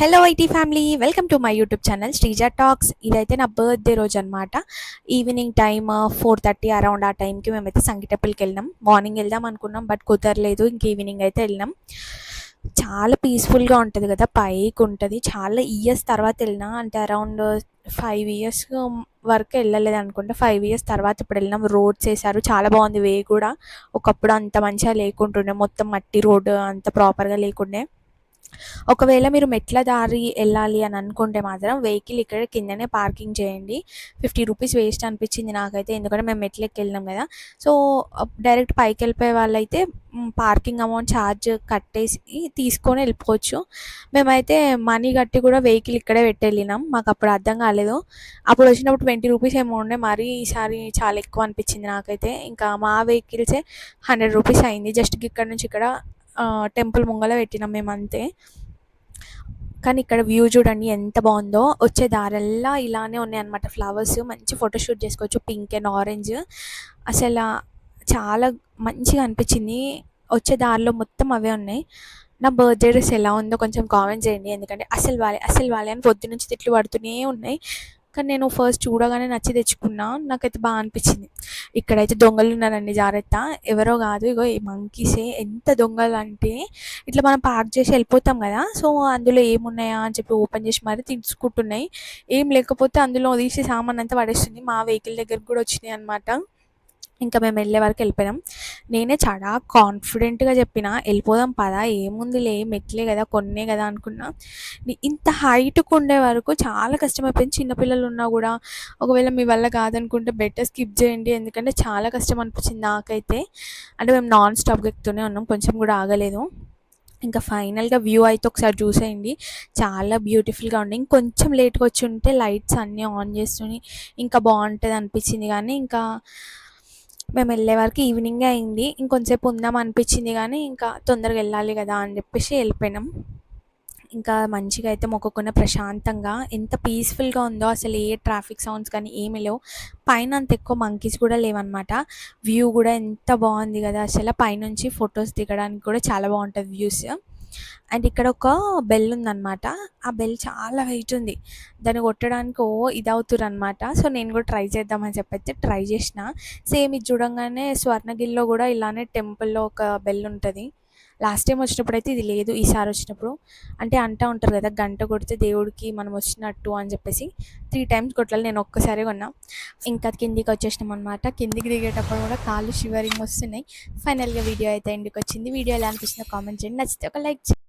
Hello IT family, welcome to my YouTube channel Sreeja talks. ఇదైతే నా birthday రోజు అనమాట. ఈవినింగ్ టైమ్ 4:30 అరౌండ్ ఆ టైంకి మేమైతే సంగీ టెంపుల్కి వెళ్ళినాం. మార్నింగ్ వెళ్దాం అనుకున్నాం, బట్ కుదరలేదు. ఇంక ఈవినింగ్ అయితే వెళ్ళినాం. చాలా పీస్ఫుల్గా ఉంటుంది కదా, పైకి ఉంటుంది. చాలా ఇయర్స్ తర్వాత వెళ్ళినా, అంటే అరౌండ్ 5 ఇయర్స్ వరకు వెళ్ళలేదు అనుకుంటా. 5 ఇయర్స్ తర్వాత ఇప్పుడు వెళ్ళినాం. రోడ్స్ వేసారు, చాలా బాగుంది. వే కూడా ఒకప్పుడు అంత మంచిగా లేకుంటుండే, మొత్తం మట్టి రోడ్డు అంత ప్రాపర్గా లేకుండే. ఒకవేళ మీరు మెట్ల దారి వెళ్ళాలి అని అనుకుంటే మాత్రం వెహికల్ ఇక్కడ కిందనే పార్కింగ్ చేయండి. 50 రూపీస్ వేస్ట్ అనిపించింది నాకైతే, ఎందుకంటే మేము మెట్లకి వెళ్ళినాం కదా. సో డైరెక్ట్ పైకి వెళ్ళిపోయే వాళ్ళైతే పార్కింగ్ అమౌంట్ ఛార్జ్ కట్టేసి తీసుకొని వెళ్ళిపోవచ్చు. మేమైతే మనీ కట్టి కూడా వెహికల్ ఇక్కడే పెట్టి వెళ్ళినాం. మాకు అప్పుడు అర్థం కాలేదు. అప్పుడు వచ్చినప్పుడు 20 రూపీస్ ఏమో ఉండే, మరి ఈసారి చాలా ఎక్కువ అనిపించింది నాకైతే. ఇంకా మా వెహికల్సే 100 రూపీస్ అయింది. జస్ట్ ఇక్కడ నుంచి ఇక్కడ టెంపుల్ ముంగల పెట్టినాం మేము, అంతే. కానీ ఇక్కడ వ్యూ చూడండి ఎంత బాగుందో. వచ్చే దారెల్లా ఇలానే ఉన్నాయన్నమాట ఫ్లవర్స్. మంచి ఫోటోషూట్ చేసుకోవచ్చు, పింక్ అండ్ ఆరెంజ్. అసలు చాలా మంచిగా అనిపించింది. వచ్చే దారిలో మొత్తం అవే ఉన్నాయి. నా బర్త్డే డ్రెస్ ఎలా ఉందో కొంచెం కామెంట్ చేయండి, ఎందుకంటే అసలు వాళ్ళే అని పొద్దు నుంచి తిట్లు పడుతూనే ఉన్నాయి. కానీ నేను ఫస్ట్ చూడగానే నచ్చి తెచ్చుకున్నా. నాకైతే బాగా అనిపించింది. ఇక్కడైతే దొంగలు ఉన్నారండి, జాగ్రత్త. ఎవరో కాదు, ఇగో ఈ మంకీసే. ఎంత దొంగలు అంటే, ఇట్లా మనం పార్క్ చేసి వెళ్ళిపోతాం కదా, సో అందులో ఏమున్నాయా అని చెప్పి ఓపెన్ చేసి మరి తీసుకుంటున్నాయి. ఏం లేకపోతే అందులో తీసి సామాన్ అంతా పడేస్తుంది. మా వెహికల్ దగ్గరకు కూడా వచ్చినాయి అనమాట. ఇంకా మేము వెళ్ళే వరకు వెళ్ళిపోయినాం. నేనే చాలా కాన్ఫిడెంట్గా చెప్పిన, వెళ్ళిపోదాం పదా, ఏముందిలే మెట్లే కదా, కొన్నే కదా అనుకున్నా. ఇంత హైట్కు ఉండే వరకు చాలా కష్టమైపోయింది. చిన్నపిల్లలు ఉన్నా కూడా ఒకవేళ మీ వల్ల కాదనుకుంటే బెటర్ స్కిప్ చేయండి, ఎందుకంటే చాలా కష్టం అనిపించింది నాకైతే. అంటే మేము నాన్ స్టాప్గా ఎక్కుతూనే ఉన్నాం, కొంచెం కూడా ఆగలేదు. ఇంకా ఫైనల్గా వ్యూ అయితే ఒకసారి చూసేయండి, చాలా బ్యూటిఫుల్గా ఉండే. ఇంకొంచెం లేట్గా వచ్చి ఉంటే లైట్స్ అన్నీ ఆన్ చేస్తుని ఇంకా బాగుంటుంది అనిపించింది. కానీ ఇంకా మేము వెళ్ళే వరకు ఈవినింగే అయింది. ఇంకొంచెంసేపు ఉందాం అనిపించింది, కానీ ఇంకా తొందరగా వెళ్ళాలి కదా అని చెప్పేసి వెళ్ళిపోయినాం. ఇంకా మంచిగా అయితే మొక్కుకున్న ప్రశాంతంగా, ఎంత పీస్ఫుల్గా ఉందో అసలు. ఏ ట్రాఫిక్ సౌండ్స్ కానీ ఏమీ లేవు. పైన అంత ఎక్కువ మంకీస్ కూడా లేవన్నమాట. వ్యూ కూడా ఎంత బాగుంది కదా అసలు. పైనుంచి ఫొటోస్ దిగడానికి కూడా చాలా బాగుంటుంది వ్యూస్. అండ్ ఇక్కడ ఒక బెల్ ఉందన్నమాట. ఆ బెల్ చాలా వెయిట్ ఉంది, దాన్ని కొట్టడానికి ఇది అవుతుర్రు అనమాట. సో నేను కూడా ట్రై చేద్దామని చెప్పైతే ట్రై చేసిన. సేమ్ ఇది చూడంగానే స్వర్ణగిరిలో కూడా ఇలానే టెంపుల్లో ఒక బెల్ ఉంటుంది. లాస్ట్ టైం వచ్చినప్పుడు అయితే ఇది లేదు, ఈసారి వచ్చినప్పుడు అంటే అంటూ ఉంటారు కదా, గంట కొడితే దేవుడికి మనం వచ్చినట్టు అని చెప్పేసి 3 టైమ్స్ కొట్టాలి. నేను ఒక్కసారి కొన్నా. ఇంకా కిందికి వచ్చేసినాం అనమాట. కిందికి దిగేటప్పుడు కూడా కాళ్ళు షివరింగ్ వస్తున్నాయి. ఫైనల్గా వీడియో అయితే ఇంటికి వచ్చింది. వీడియో ఎలా అనిపిస్తుందో కామెంట్ చేయండి, నచ్చితే ఒక లైక్ చేయండి.